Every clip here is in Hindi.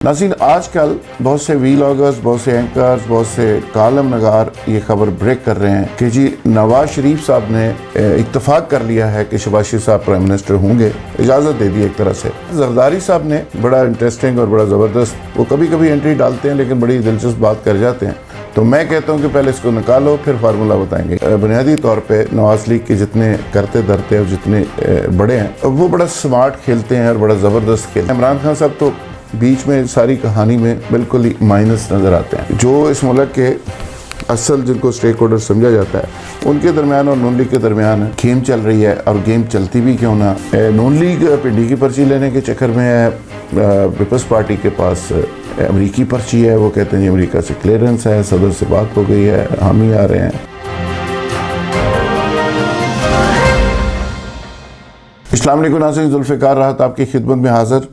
नाज़रीन, आजकल बहुत से वीलॉगर्स, बहुत से एंकर्स, बहुत से कालम नगार ये खबर ब्रेक कर रहे हैं कि जी नवाज शरीफ साहब ने इत्तफाक कर लिया है कि शहबाज शरीफ साहब प्राइम मिनिस्टर होंगे, इजाज़त दे दी एक तरह से। जरदारी साहब ने बड़ा इंटरेस्टिंग और बड़ा ज़बरदस्त, वो कभी कभी एंट्री डालते हैं लेकिन बड़ी दिलचस्प बात कर जाते हैं। तो मैं कहता हूँ कि पहले इसको निकालो फिर फार्मूला बताएंगे। बुनियादी तौर पे नवाज लीग के जितने करते धरते और जितने बड़े हैं वो बड़ा स्मार्ट खेलते हैं और बड़ा ज़बरदस्त खेलते हैं। इमरान खान साहब तो बीच में सारी कहानी में बिल्कुल ही माइनस नज़र आते हैं। जो इस मुल्क के असल जिनको स्टेक होल्डर समझा जाता है उनके दरमियान और नून लीग के दरमियान गेम चल रही है। और गेम चलती भी क्यों ना, नून लीग पिंडी की पर्ची लेने के चक्कर में है, पीपल्स पार्टी के पास अमेरिकी पर्ची है, वो कहते हैं अमेरिका से क्लियरेंस है, सदर से बात हो गई है, हम ही आ रहे हैं। अस्सलाम वालेकुम नाज़रीन, जुल्फ़िकार राहत आपकी खिदमत में हाज़िर।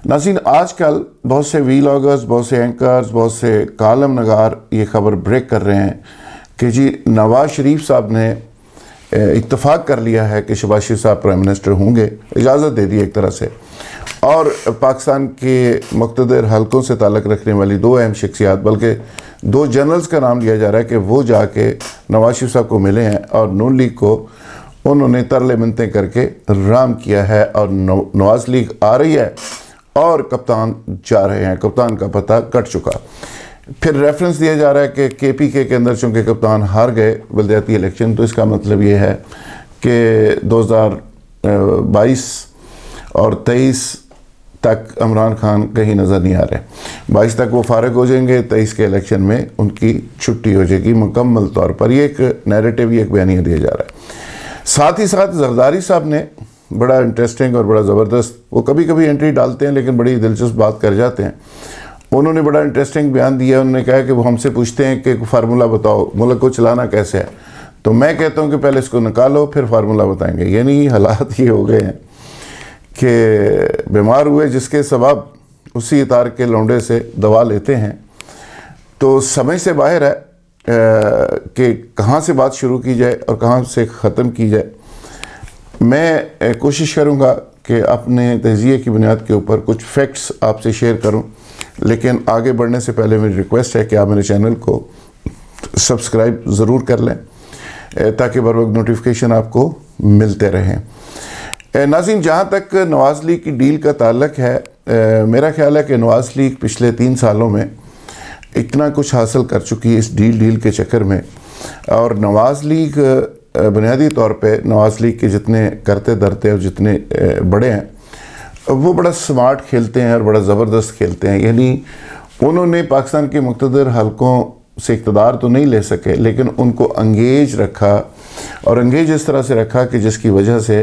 नाज़रीन, आजकल बहुत से वीलॉगर्स, बहुत से एंकर्स, बहुत से कालम नगार ये खबर ब्रेक कर रहे हैं कि जी नवाज शरीफ साहब ने इत्तफाक कर लिया है कि शहबाज शरीफ साहब प्राइम मिनिस्टर होंगे, इजाज़त दे दी एक तरह से। और पाकिस्तान के मुक़्तदर हलकों से ताल्लुक़ रखने वाली दो अहम शख्सियात, बल्कि दो जनरल्स का नाम लिया जा रहा है कि वो जाके नवाज शरीफ साहब को मिले हैं और नून लीग को उन्होंने तरले मिन्नतें करके राम किया है। और नवाज लीग आ रही है और कप्तान जा रहे हैं, कप्तान का पता कट चुका। फिर रेफरेंस दिया जा रहा है कि केपीके के अंदर चूँकि कप्तान हार गए बल्दियाती इलेक्शन, तो इसका मतलब ये है कि 2022 और 23 तक इमरान खान कहीं नज़र नहीं आ रहे। 22 तक वो फारिग हो जाएंगे, 23 के इलेक्शन में उनकी छुट्टी हो जाएगी मुकम्मल तौर पर। ये एक नैरेटिव, ये एक बयानिया दिया जा रहा है। साथ ही साथ जरदारी साहब ने बड़ा इंटरेस्टिंग और बड़ा ज़बरदस्त, वो कभी कभी एंट्री डालते हैं लेकिन बड़ी दिलचस्प बात कर जाते हैं। उन्होंने बड़ा इंटरेस्टिंग बयान दिया। उन्होंने कहा कि वो हमसे पूछते हैं कि फार्मूला बताओ, मुल्क को चलाना कैसे है। तो मैं कहता हूँ कि पहले इसको निकालो फिर फार्मूला बताएंगे। यानी हालात ये हो गए हैं कि बीमार हुए जिसके सबब उसी इतार के लौंडे से दवा लेते हैं। तो समझ से बाहर है कि कहाँ से बात शुरू की जाए और कहाँ से ख़त्म की जाए। मैं कोशिश करूँगा कि अपने तज़िये की बुनियाद के ऊपर कुछ फैक्ट्स आपसे शेयर करूँ, लेकिन आगे बढ़ने से पहले मेरी रिक्वेस्ट है कि आप मेरे चैनल को सब्सक्राइब ज़रूर कर लें ताकि बर वक्त नोटिफिकेशन आपको मिलते रहें। नाज़रीन, जहाँ तक नवाज लीग की डील का ताल्लुक़ है, मेरा ख्याल है कि नवाज लीग पिछले 3 सालों में इतना कुछ हासिल कर चुकी है इस डील के चक्कर में। और नवाज लीग बुनियादी तौर पे नवाज लीग के जितने करते धरते और जितने बड़े हैं वो बड़ा स्मार्ट खेलते हैं और बड़ा ज़बरदस्त खेलते हैं। यानी उन्होंने पाकिस्तान के मुक़्तदर हलकों से इक़्तिदार तो नहीं ले सके, लेकिन उनको अंगेज रखा, और अंगेज इस तरह से रखा कि जिसकी वजह से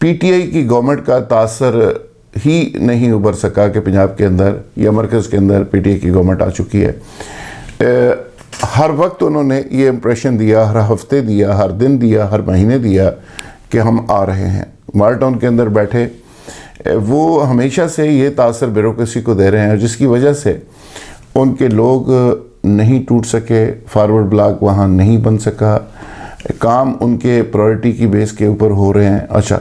पीटीआई की गवर्नमेंट का तासर ही नहीं उभर सका कि पंजाब के अंदर या मरकज़ के अंदर पीटीआई की गवर्नमेंट आ चुकी है। हर वक्त उन्होंने ये इम्प्रेशन दिया, हर हफ्ते दिया, हर दिन दिया, हर महीने दिया कि हम आ रहे हैं। माल टाउन के अंदर बैठे वो हमेशा से ये तासर ब्यूरोक्रेसी को दे रहे हैं, जिसकी वजह से उनके लोग नहीं टूट सके, फॉरवर्ड ब्लॉक वहाँ नहीं बन सका, काम उनके प्रायोरिटी की बेस के ऊपर हो रहे हैं। अच्छा,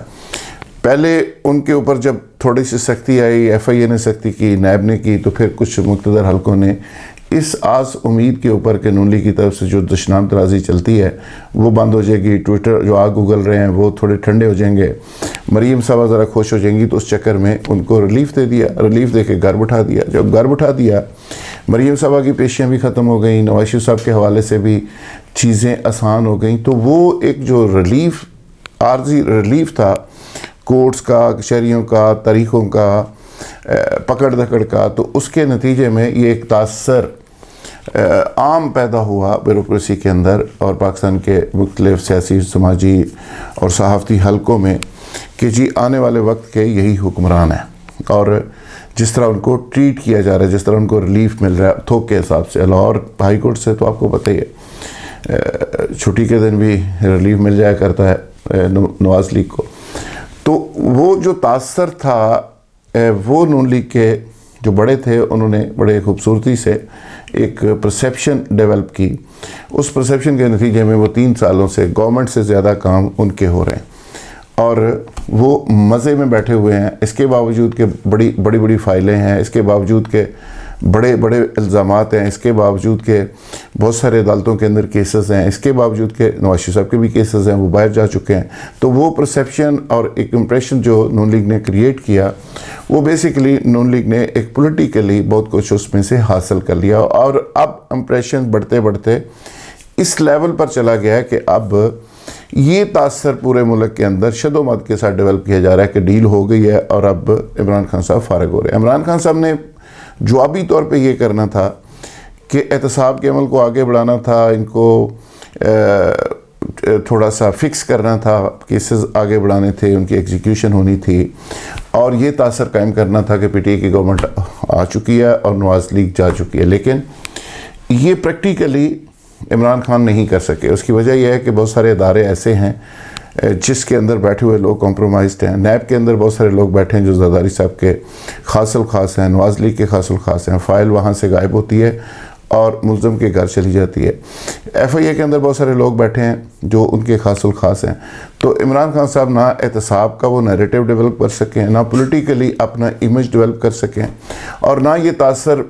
पहले उनके ऊपर जब थोड़ी सी सख्ती आई, FIA ने सख्ती की, नैब ने की, तो फिर कुछ मुक़्तदर हलकों ने इस आस उम्मीद के ऊपर कि नून लीग की तरफ से जो दुश्मन तराजी चलती है वो बंद हो जाएगी, ट्विटर जो आग उगल रहे हैं वो थोड़े ठंडे हो जाएंगे, मरीम साहब ज़रा खुश हो जाएंगी, तो उस चक्कर में उनको रिलीफ दे दिया। रिलीफ दे के घर बिठा दिया। जब घर बिठा दिया, मरीम साहब की पेशियाँ भी ख़त्म हो गई, नवाज शरीफ साहब के हवाले से भी चीज़ें आसान हो गई। तो वो एक जो रिलीफ, आर्जी रिलीफ था कोर्ट्स का, कचहरियों का, तारीखों का, पकड़ दकड़ का, तो उसके नतीजे में ये एक तासर आम पैदा हुआ ब्यूरोक्रेसी के अंदर और पाकिस्तान के मुख्तलिफ सियासी, समाजी और सहाफ़ती हलकों में कि जी आने वाले वक्त के यही हुक्मरान हैं। और जिस तरह उनको ट्रीट किया जा रहा है, जिस तरह उनको रिलीफ मिल रहा है थोक के हिसाब से, लाहौर हाई कोर्ट से तो आपको पता ही है छुट्टी के दिन भी रिलीफ मिल जाया करता है नवाज लीग को। तो वो जो तासर था वो नून लीग के जो बड़े थे उन्होंने बड़े खूबसूरती से एक परसेप्शन डेवलप की। उस परसेप्शन के नतीजे में वो 3 सालों से गवर्नमेंट से ज़्यादा काम उनके हो रहे हैं। और वो मज़े में बैठे हुए हैं। इसके बावजूद के बड़ी बड़ी फाइलें हैं, इसके बावजूद के बड़े बड़े इल्ज़ामात हैं, इसके बावजूद के बहुत सारे अदालतों के अंदर केसेस हैं, इसके बावजूद के नवाज शरीफ साहब के भी केसेस हैं, वो बाहर जा चुके हैं। तो वो परसेप्शन और एक इम्प्रेशन जो नून लीग ने क्रिएट किया, वो बेसिकली नून लीग ने एक पॉलिटिकली बहुत कुछ उसमें से हासिल कर लिया। और अब इम्प्रेशन बढ़ते बढ़ते इस लेवल पर चला गया है कि अब ये तासर पूरे मुल्क के अंदर शदोमत के साथ डेवलप किया जा रहा है कि डील हो गई है और अब इमरान खान साहब फारग हो रहे हैं। इमरान खान साहब ने जवाबी तौर पे ये करना था कि एहतसाब के अमल को आगे बढ़ाना था, इनको थोड़ा सा फिक्स करना था, केसेस आगे बढ़ाने थे, उनकी एग्जीक्यूशन होनी थी, और ये तासर कायम करना था कि पीटीआई की गवर्नमेंट आ चुकी है और नवाज लीग जा चुकी है। लेकिन ये प्रैक्टिकली इमरान खान नहीं कर सके। उसकी वजह यह है कि बहुत सारे इदारे ऐसे हैं जिसके अंदर बैठे हुए लोग कॉम्प्रोमाइज्ड हैं। नैब के अंदर बहुत सारे लोग बैठे हैं जो जरदारी साहब के खासुल खास हैं, नवाज लीग के खासुल खास हैं। फ़ाइल वहाँ से गायब होती है और मुल्ज़म के घर चली जाती है। FIA के अंदर बहुत सारे लोग बैठे हैं जो उनके खासुल खास हैं। तो इमरान खान साहब ना एहतसाब का वो नैरेटिव डेवलप कर सकें, ना पॉलिटिकली अपना इमेज डेवलप कर सकें, और ना ये तासर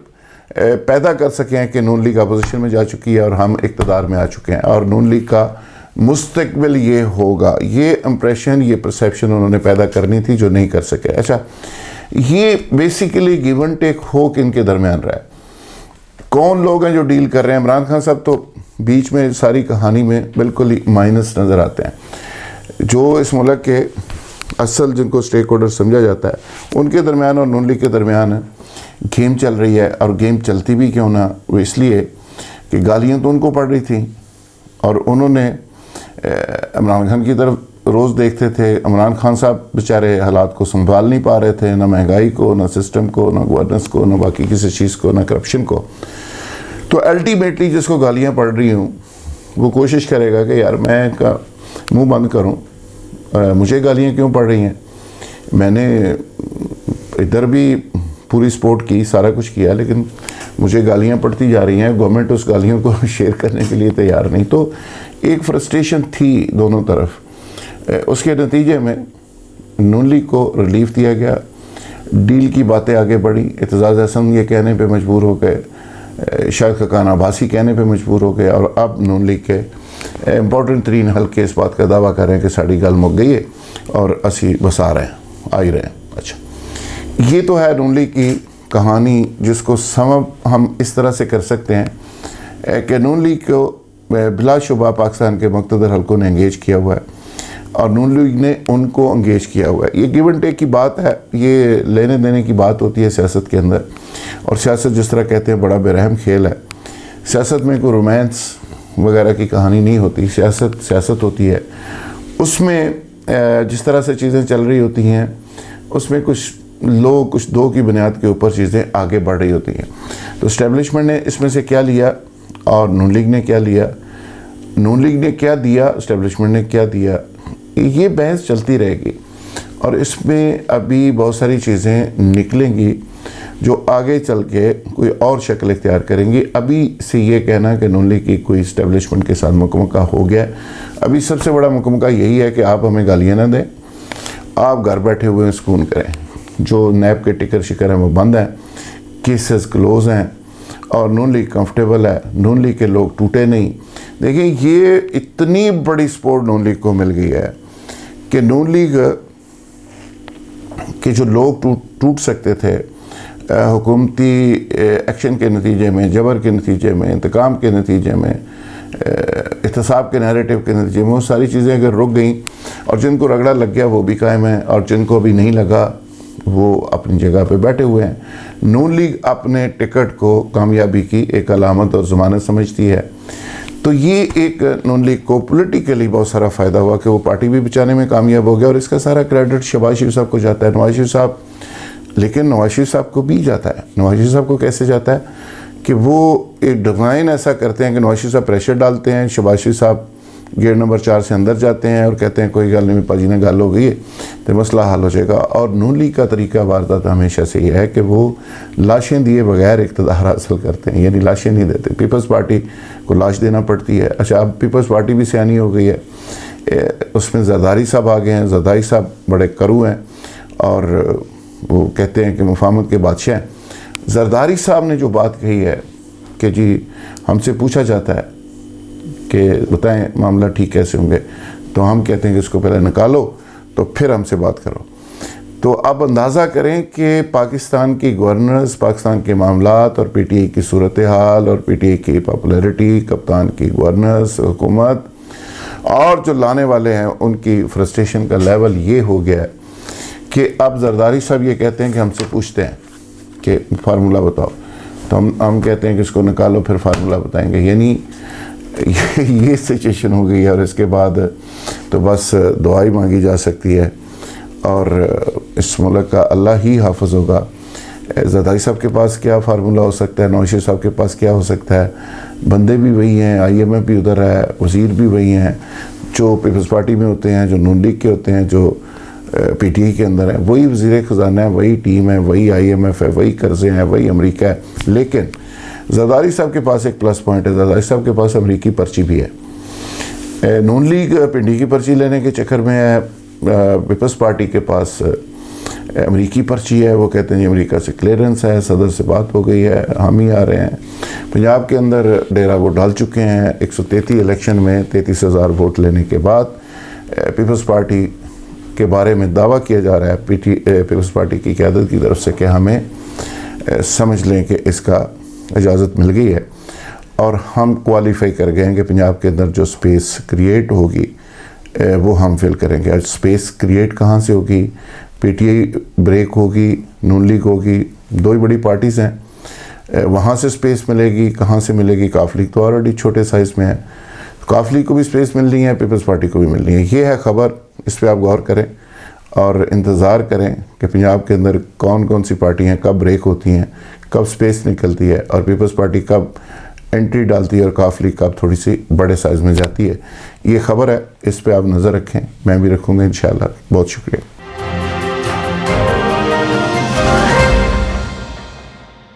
पैदा कर सकें कि नून लीग अपोजिशन में जा चुकी है और हम इक़्तिदार में आ चुके हैं और नून लीग का मुस्तकबिल ये होगा। ये इम्प्रेशन, ये परसेप्शन उन्होंने पैदा करनी थी जो नहीं कर सके। अच्छा, ये बेसिकली गिव एंड टेक हो कि इनके दरमियान रहा है। कौन लोग हैं जो डील कर रहे हैं? इमरान खान साहब तो बीच में सारी कहानी में बिल्कुल ही माइनस नज़र आते हैं। जो इस मुल्क के असल जिनको स्टेक होल्डर समझा जाता है, उनके दरमियान और नून लीग के दरमियान गेम चल रही है। और गेम चलती भी क्यों ना, वो इसलिए कि गालियाँ तो उनको पड़ रही थी और उन्होंने इमरान खान की तरफ रोज़ देखते थे। इमरान खान साहब बेचारे हालात को संभाल नहीं पा रहे थे, ना महंगाई को, ना सिस्टम को, ना गवर्नेंस को, ना बाकी किसी चीज़ को, ना करप्शन को। तो अल्टीमेटली जिसको गालियाँ पड़ रही हूँ वो कोशिश करेगा कि यार मैं का मुँह बंद करूँ, मुझे गालियाँ क्यों पड़ रही हैं। मैंने इधर भी पूरी सपोर्ट की, सारा कुछ किया, लेकिन मुझे गालियाँ पड़ती जा रही हैं। गवर्नमेंट उस गालियों को शेयर करने के लिए तैयार नहीं। तो एक फ्रस्ट्रेशन थी दोनों तरफ। उसके नतीजे में नून लीग को रिलीफ दिया गया, डील की बातें आगे बढ़ी। एतजाज़ हसन ये कहने पे मजबूर हो गए, शायद खकान आभासी कहने पे मजबूर हो गए, और अब नून लीग के इंपॉर्टेंट तरीन हल्के इस बात का दावा कर रहे हैं कि साड़ी गल मुक गई है और असी बस आ रहे हैं, आ ही रहे हैं। अच्छा, ये तो है नून लीग की कहानी, जिसको सम हम इस तरह से कर सकते हैं कि नून लीग को बिलाशुबा पाकिस्तान के मुक़्तदर हल्कों ने एंगेज किया हुआ है और नून लीग ने उनको एंगेज किया हुआ है। ये गिव एंड टेक की बात है, ये लेने देने की बात होती है सियासत के अंदर। और सियासत जिस तरह कहते हैं बड़ा बेरहम खेल है। सियासत में कोई रोमांस वगैरह की कहानी नहीं होती। सियासत सियासत होती है, उसमें जिस तरह से चीज़ें चल रही होती हैं उसमें कुछ लोग कुछ दो की बुनियाद के ऊपर चीज़ें आगे बढ़ रही होती हैं। तो इस्टेब्लिशमेंट ने इसमें से क्या लिया और नून लीग ने क्या लिया, नून लीग ने क्या दिया, इस्टेब्लिशमेंट ने क्या दिया, ये बहस चलती रहेगी। और इसमें अभी बहुत सारी चीज़ें निकलेंगी जो आगे चल के कोई और शक्ल इख्तियार करेंगी। अभी से ये कहना कि नून लीग की कोई इस्टेब्लिशमेंट के साथ मुकम्मल हो गया, अभी सबसे बड़ा मुकम्मल यही है कि आप हमें गालियाँ ना दें, आप घर बैठे हुए सुकून करें। जो नैब के टिकर शिकर हैं वो बंद हैं, केसेस क्लोज हैं और नून लीग कंफर्टेबल है। नून लीग के लोग टूटे नहीं। देखिए, ये इतनी बड़ी सपोर्ट नून लीग को मिल गई है कि नून लीग के जो लोग टूट सकते थे हुकूमती एक्शन के नतीजे में, जबर के नतीजे में, इंतकाम के नतीजे में, एहतसाब के नैरेटिव के नतीजे में, वो सारी चीज़ें अगर रुक गई और जिनको रगड़ा लग गया वो भी कायम है और जिनको अभी नहीं लगा वो अपनी जगह पे बैठे हुए हैं। नून लीग अपने टिकट को कामयाबी की एक अलामत और ज़मानत समझती है। तो ये एक नून लीग को पॉलिटिकली बहुत सारा फ़ायदा हुआ कि वो पार्टी भी बचाने में कामयाब हो गया और इसका सारा क्रेडिट शहबाज शरीफ साहब को जाता है। नवाज शरीफ साहब, लेकिन नवाज शरीफ साहब को भी जाता है। नवाज शरीफ साहब को कैसे जाता है कि वो एक डिज़ाइन ऐसा करते हैं कि नवाज शरीफ साहब प्रेशर डालते हैं, शहबाज शरीफ साहब गेट नंबर 4 से अंदर जाते हैं और कहते हैं कोई गल नहीं, पाजी ने गल हो गई है तो मसला हल हो जाएगा। और नून लीग का तरीका वारदात हमेशा से यह है कि वो लाशें दिए बगैर इक़्तिदार हासिल करते हैं, यानी लाशें नहीं देते। पीपल्स पार्टी को लाश देना पड़ती है। अच्छा, अब पीपल्स पार्टी भी सियानी हो गई है उसमें जरदारी साहब आ गए हैं। जरदारी साहब बड़े करू हैं और वो कहते हैं कि मुफाहमत के बादशाह हैं। जरदारी साहब ने जो बात कही है कि जी हमसे पूछा जाता है कि बताएं मामला ठीक कैसे होंगे, तो हम कहते हैं कि इसको पहले निकालो तो फिर हमसे बात करो। तो अब अंदाज़ा करें कि पाकिस्तान की गवर्नेंस, पाकिस्तान के मामलात और पीटीआई की सूरत हाल और पीटीआई की पॉपुलैरिटी, कप्तान की गवर्नेंस, हुकूमत और जो लाने वाले हैं उनकी फ्रस्ट्रेशन का लेवल ये हो गया है कि अब जरदारी साहब ये कहते हैं कि हमसे पूछते हैं कि फार्मूला बताओ, तो हम कहते हैं कि इसको निकालो फिर फार्मूला बताएंगे। यानी ये सिचुएशन हो गई है और इसके बाद तो बस दुआ ही मांगी जा सकती है और इस मुल्क का अल्लाह ही हाफ़िज़ होगा। जरदारी साहब के पास क्या फार्मूला हो सकता है, नौशे साहब के पास क्या हो सकता है, बंदे भी वही हैं, IMF भी उधर है, वज़ीर भी वही हैं, जो पीपल्स पार्टी में होते हैं, जो नून लीग के होते हैं, जो PTI के अंदर है, वही वज़ीर ख़जाना है, वही टीम है, वही IMF है, वही कर्ज़े हैं, वही अमेरिका है। लेकिन जरदारी साहब के पास एक प्लस पॉइंट है, जरदारी साहब के पास अमेरिकी पर्ची भी है। नून लीग पिंडी की पर्ची लेने के चक्कर में है, पीपल्स पार्टी के पास अमेरिकी पर्ची है। वो कहते हैं जी अमेरिका से क्लियरेंस है, सदर से बात हो गई है, हम ही आ रहे हैं। पंजाब के अंदर डेरा वो डाल चुके हैं। 133 इलेक्शन में 33,000 वोट लेने के बाद पीपल्स पार्टी के बारे में दावा किया जा रहा है पीपल्स पार्टी की क़यादत की तरफ से कि हमें समझ लें कि इसका इजाज़त मिल गई है और हम क्वालिफाई कर गए हैं कि पंजाब के अंदर जो स्पेस क्रिएट होगी वो हम फिल करेंगे। और स्पेस क्रिएट कहाँ से होगी? PTI ब्रेक होगी, नून लीग होगी, दो ही बड़ी पार्टीज़ हैं, वहाँ से स्पेस मिलेगी। कहाँ से मिलेगी? काफ लीग तो ऑलरेडी छोटे साइज़ में है, काफ लीग को भी स्पेस मिल रही है, पीपल्स पार्टी को भी मिल रही है। ये है ख़बर, इस पर आप गौर करें और इंतज़ार करें कि पंजाब के अंदर कौन कौन सी पार्टियाँ कब ब्रेक होती हैं, कब स्पेस निकलती है और पीपल्स पार्टी कब एंट्री डालती है और काफ लीग कब थोड़ी सी बड़े साइज़ में जाती है। ये ख़बर है, इस पर आप नज़र रखें, मैं भी रखूँगा इंशाअल्लाह। बहुत शुक्रिया।